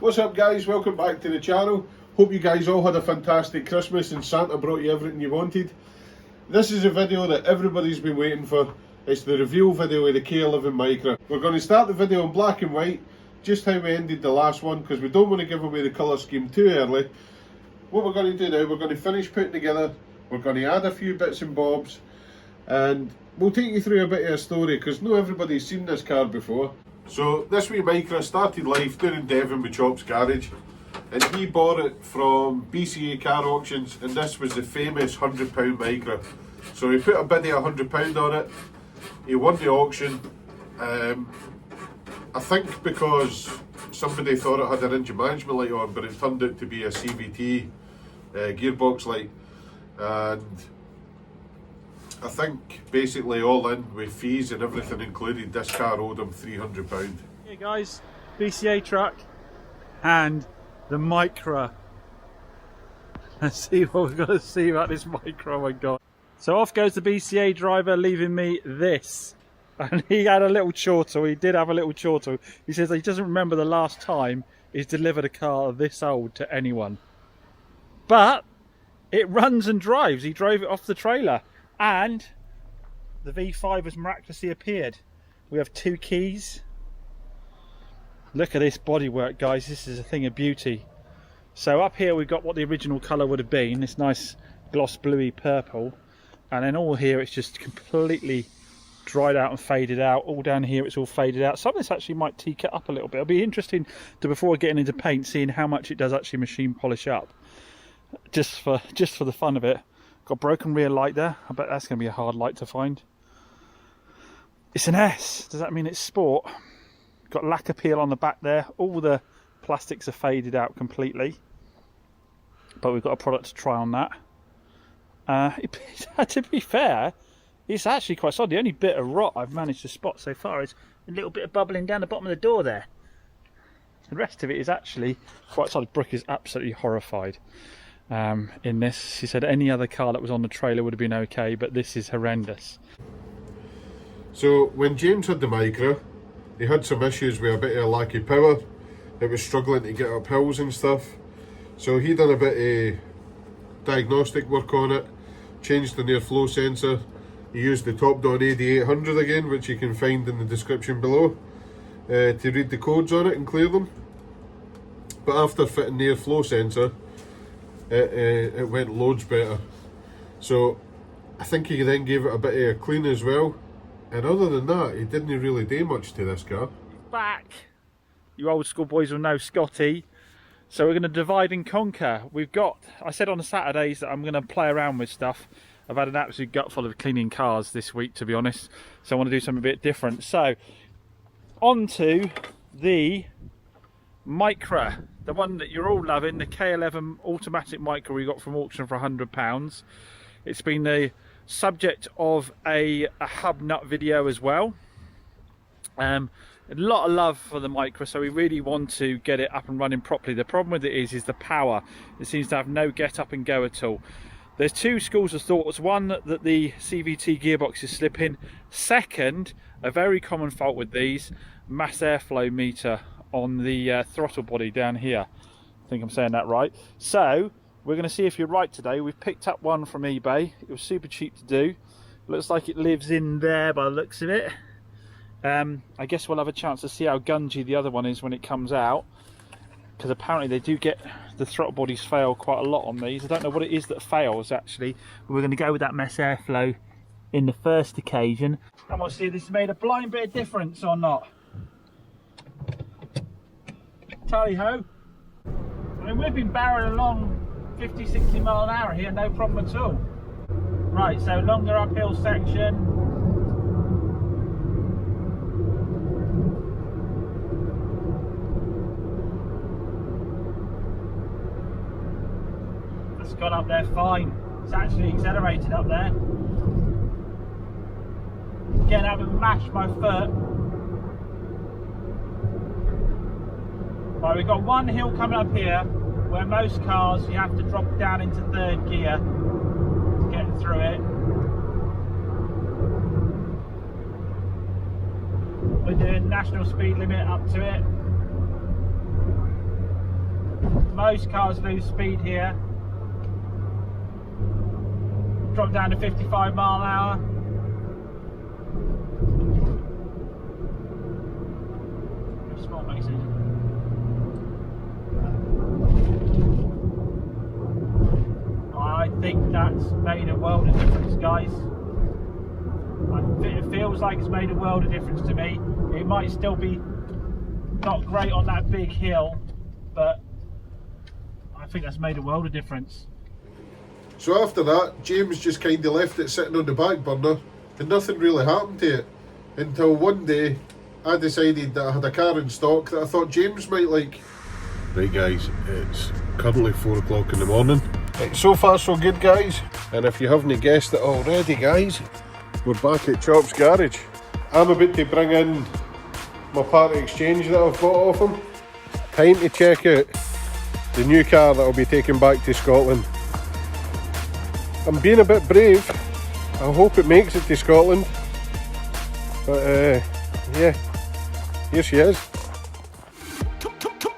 What's up guys, welcome back to the channel. Hope you guys all had a fantastic Christmas and Santa brought you everything you wanted. This is a video that everybody's been waiting for. It's the reveal video of the K11 Micra. We're going to start the video in black and white, just how we ended the last one, because we don't want to give away the colour scheme too early. What we're going to do now, we're going to finish putting together, we're going to add a few bits and bobs, and we'll take you through a bit of a story, because not everybody's seen this car before. So this wee Micra started life down in Devon with Chops Garage, and he bought it from BCA car auctions, and this was the famous £100 Micra. So he put a bid of £100 on it, he won the auction. I think because somebody thought it had an engine management light on, but it turned out to be a CVT gearbox light, and I think basically all in with fees and everything included, this car owed him £300. Hey guys, BCA truck and the Micra. Let's see what we've got to see about this Micra. Oh my god. So off goes the BCA driver, leaving me this. And he had a little chortle, he did have a little chortle. He says he doesn't remember the last time he's delivered a car this old to anyone. But it runs and drives. He drove it off the trailer. And the V5 has miraculously appeared. We have 2 keys. Look at this bodywork, guys. This is a thing of beauty. So up here we've got what the original colour would have been, this nice gloss bluey purple. And then all here it's just completely dried out and faded out. All down here it's all faded out. Some of this actually might teak it up a little bit. It'll be interesting to, before getting into paint, seeing how much it does actually machine polish up. Just for the fun of it. Got broken rear light there. I bet that's going to be a hard light to find. It's an S. Does that mean it's sport? Got lacquer peel on the back there. All the plastics are faded out completely. But we've got a product to try on that. To be fair, it's actually quite solid. The only bit of rot I've managed to spot so far is a little bit of bubbling down the bottom of the door there. The rest of it is actually quite solid. Brooke is absolutely horrified. In this, she said any other car that was on the trailer would have been okay, but this is horrendous. So when James had the Micra, he had some issues with a bit of lack of power. It was struggling to get up hills and stuff. So he done a bit of diagnostic work on it, changed the near flow sensor. He used the top down AD800 again, which you can find in the description below, to read the codes on it and clear them. But after fitting the near flow sensor, it went loads better. So I think he then gave it a bit of a clean as well, and other than that he didn't really do much to this car. Back, you old school boys will know Scotty. So we're going to divide and conquer. We've got, I said on the Saturdays that I'm going to play around with stuff. I've had an absolute gutful of cleaning cars this week, to be honest, so I want to do something a bit different. So on to the Micra, the one that you're all loving, the K11 automatic Micra we got from auction for £100. It's been the subject of a hub nut video as well. A lot of love for the Micra, so we really want to get it up and running properly. The problem with it is the power. It seems to have no get up and go at all. There's 2 schools of thoughts. One, that the CVT gearbox is slipping. Second, a very common fault with these, mass airflow meter on the throttle body down here. I think I'm saying that right. So we're going to see if you're right today. We've picked up one from eBay. It was super cheap to do. Looks like it lives in there by the looks of it. I guess we'll have a chance to see how gungy the other one is when it comes out, because apparently they do get the throttle bodies fail quite a lot on these. I don't know what it is that fails actually, but we're going to go with that mass airflow in the first occasion, and we'll see if this has made a blind bit of difference or not. Tally ho! I mean, we've been barreling along 50-60 mile an hour here, no problem at all. Right, so longer uphill section. It's gone up there fine. It's actually accelerated up there. Again, I haven't mashed my foot. Right, we've got one hill coming up here where most cars you have to drop down into 3rd gear to get through it. We're doing national speed limit up to it. most cars lose speed here. Drop down to 55 mile an hour. Small mixes. I think that's made a world of difference, guys. It feels like it's made a world of difference to me. It might still be not great on that big hill, but I think that's made a world of difference. So after that, James just kind of left it sitting on the back burner and nothing really happened to it until one day I decided that I had a car in stock that I thought James might like. Right guys, it's currently 4 o'clock in the morning. Right, so far so good guys, and if you haven't guessed it already guys, we're back at Chops Garage. I'm about to bring in my part exchange that I've bought off him. Time to check out the new car that I'll be taking back to Scotland. I'm being a bit brave. I hope it makes it to Scotland. But yeah, here she is.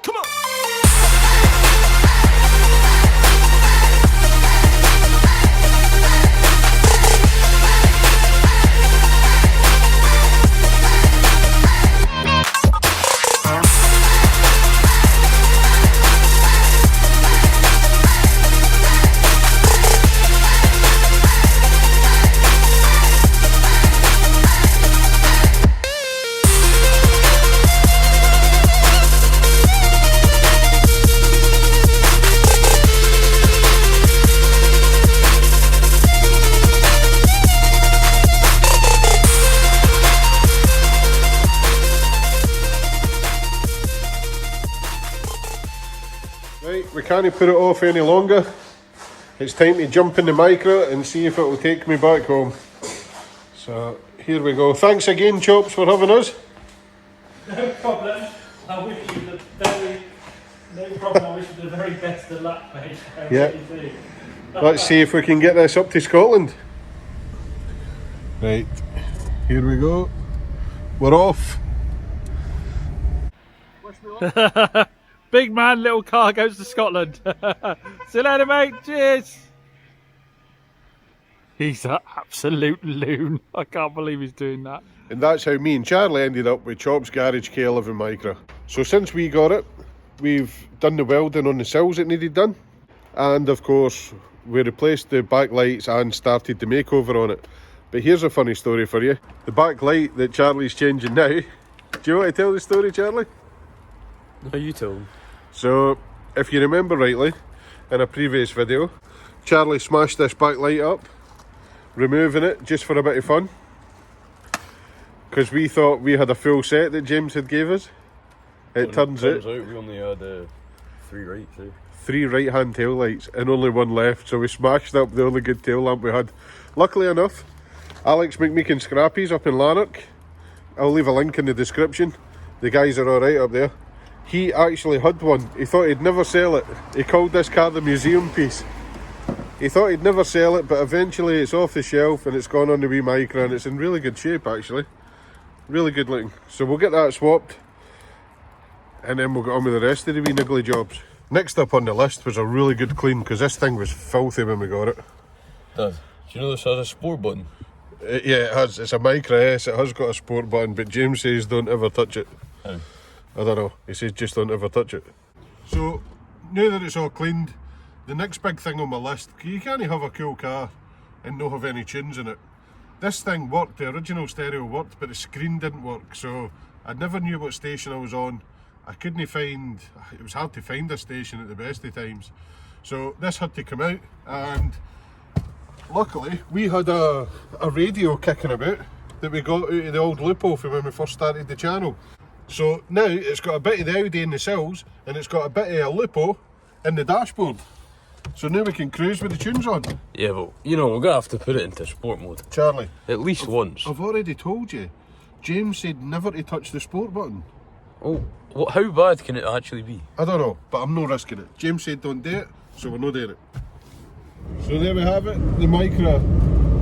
Come on! Right, we can't put it off any longer. It's time to jump in the Micra and see if it will take me back home. So here we go. Thanks again Chops for having us. No problem. I wish you the very best of luck, mate. Yeah. Let's see if we can get this up to Scotland. Right, here we go. We're off. Big man, little car goes to Scotland. See you later, mate. Cheers. He's an absolute loon. I can't believe he's doing that. And that's how me and Charlie ended up with Chops Garage K11 Micra. So since we got it, we've done the welding on the sills that needed done. And of course, we replaced the backlights and started the makeover on it. But here's a funny story for you. The backlight that Charlie's changing now. Do you want to tell the story, Charlie? No, you tell him. So, if you remember rightly, in a previous video, Charlie smashed this backlight up, removing it just for a bit of fun. Because we thought we had a full set that James had gave us. It turns out we only had 3 right, so. 3 right-hand tail lights and only 1 left, so we smashed up the only good tail lamp we had. Luckily enough, Alex McMeek and Scrappy's up in Larkhall. I'll leave a link in the description. The guys are alright up there. He actually had one. He thought he'd never sell it. He called this car the museum piece. He thought he'd never sell it, but eventually it's off the shelf and it's gone on the wee Micra and it's in really good shape actually. Really good looking. So we'll get that swapped and then we'll get on with the rest of the wee niggly jobs. Next up on the list was a really good clean because this thing was filthy when we got it. Dad, do you know this has a sport button? Yeah, it has. It's a Micra S. It has got a sport button, but James says don't ever touch it. How? I don't know. He says just don't ever touch it. So now that it's all cleaned, the next big thing on my list, you can't have a cool car and not have any tunes in it. This thing worked, the original stereo worked, but the screen didn't work, so I never knew what station I was on. I couldn't find, it was hard to find a station at the best of times. So this had to come out, and luckily we had a radio kicking about that we got out of the old Lupo from when we first started the channel. So now it's got a bit of the Audi in the sills and it's got a bit of a Lupo in the dashboard. So now we can cruise with the tunes on. Yeah, but you know, we're going to have to put it into sport mode. Charlie. At least once. I've already told you. James said never to touch the sport button. Oh, what, how bad can it actually be? I don't know, but I'm not risking it. James said don't do it, so we're not doing it. So there we have it, the Micra.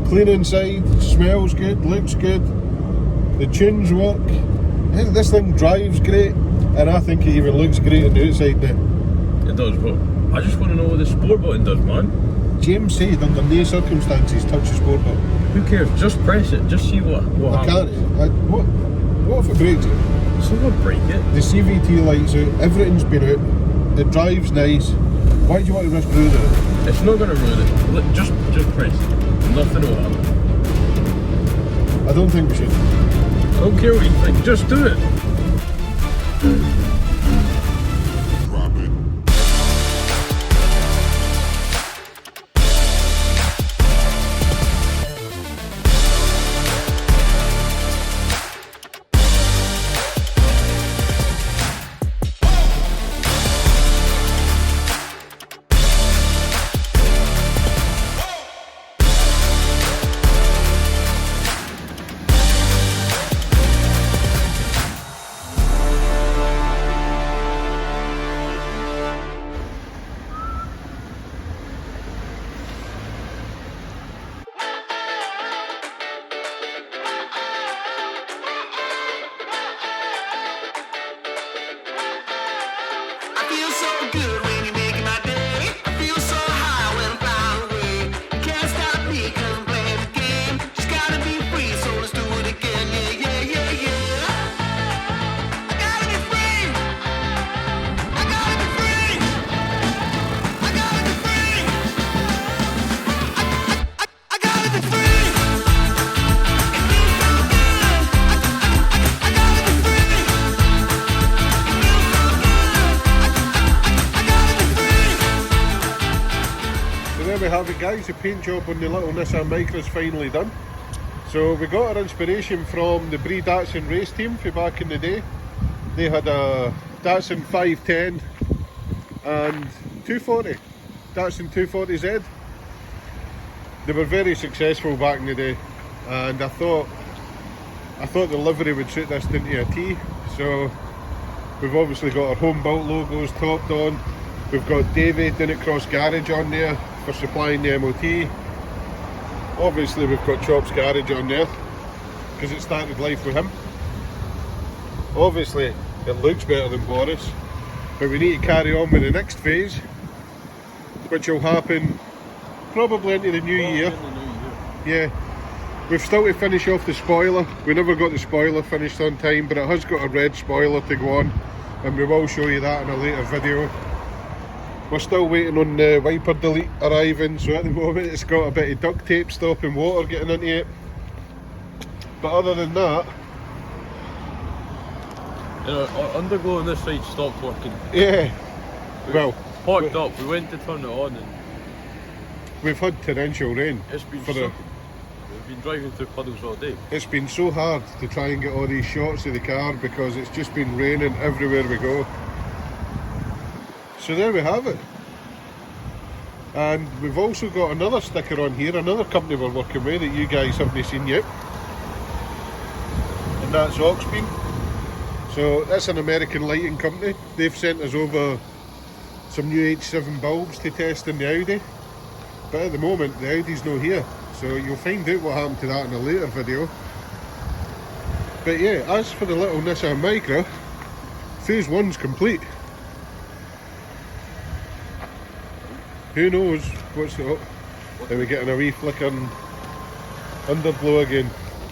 Clean inside, smells good, looks good. The tunes work. This thing drives great, and I think it even looks great on the outside now. It does, but I just want to know what the sport button does, man. James said under no circumstances touch the sport button. Who cares? Just press it. Just see what I happens. can't. What if it breaks it? So what break it? The CVT lights out, everything's been out, it drives nice. Why do you want to risk ruining it? It's not going to ruin it. Just press it. Nothing will happen. I don't think we should. I don't care what you think. Just do it. We have it, guys. The paint job on the little Nissan Micra is finally done. So we got our inspiration from the Bree Datsun race team for back in the day. They had a Datsun 510 and 240, Datsun 240Z. They were very successful back in the day, and I thought the livery would suit this into a T. So we've obviously got our home built logos topped on. We've got Davy and Cross Garage on there for supplying the MOT. Obviously we've got Chops Garage on there because it started life with him. Obviously it looks better than Boris, but we need to carry on with the next phase, which will happen probably into the new year. Yeah, we've still to finish off the spoiler. We never got the spoiler finished on time, but it has got a red spoiler to go on, and we will show you that in a later video. We're still waiting on the wiper delete arriving, so at the moment it's got a bit of duct tape stopping water getting into it. But other than that, you know, our underglow on this side stopped working. yeah, well, Parked up, we went to turn it on and we've had torrential rain. it's been for we've been driving through puddles all day. It's been so hard to try and get all these shots of the car because it's just been raining everywhere we go. So there we have it. And we've also got another sticker on here, another company we're working with that you guys haven't seen yet. And that's Oxbeam. So that's an American lighting company. They've sent us over some new H7 bulbs to test in the Audi. But at the moment the Audi's not here. So you'll find out what happened to that in a later video. But yeah, as for the little Nissan Micra, phase 1's complete. Who knows what's up? Are we getting a wee flickering underglow again?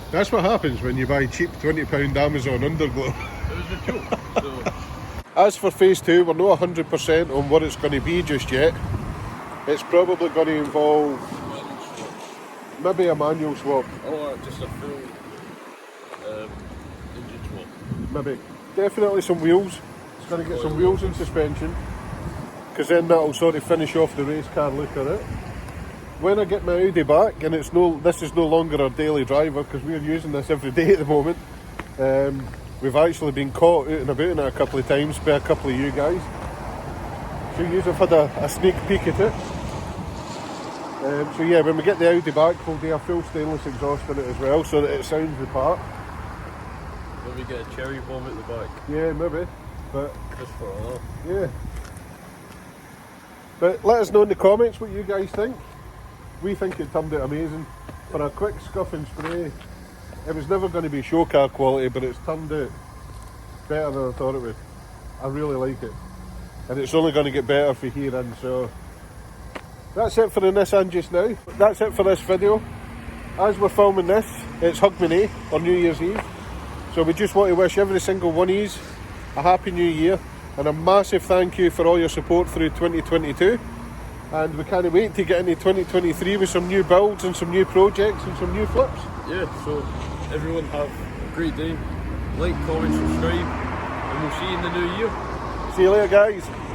That's what happens when you buy cheap £20 Amazon underglow. It was a joke. So. As for phase 2, we're not 100% on what it's going to be just yet. It's probably going to involve maybe a manual swap. Or just a full engine swap. Maybe. Definitely some wheels. It's going to get some wheels and suspension, because then that'll sort of finish off the race car look at it. When I get my Audi back, and this is no longer our daily driver because we're using this every day at the moment. We've actually been caught out and about in it a couple of times by a couple of you guys. So you have had a sneak peek at it. So yeah, when we get the Audi back, we'll do a full stainless exhaust in it as well, so that it sounds the part. Maybe get a cherry bomb at the back. Yeah, maybe. But Just for a laugh. yeah. But let us know in the comments what you guys think. We think it turned out amazing. For a quick scuff and spray, it was never going to be show car quality, but it's turned out better than I thought it would. I really like it. and it's only going to get better for here in. So that's it for the Nissan just now. That's it for this video. As we're filming this, it's Hogmanay on New Year's Eve, so we just want to wish every single one of you a happy new year and a massive thank you for all your support through 2022, and we can't wait to get into 2023 with some new builds and some new projects and some new flips. Yeah, so everyone have a great day. Like, comment, subscribe, and we'll see you in the new year. See you later, guys.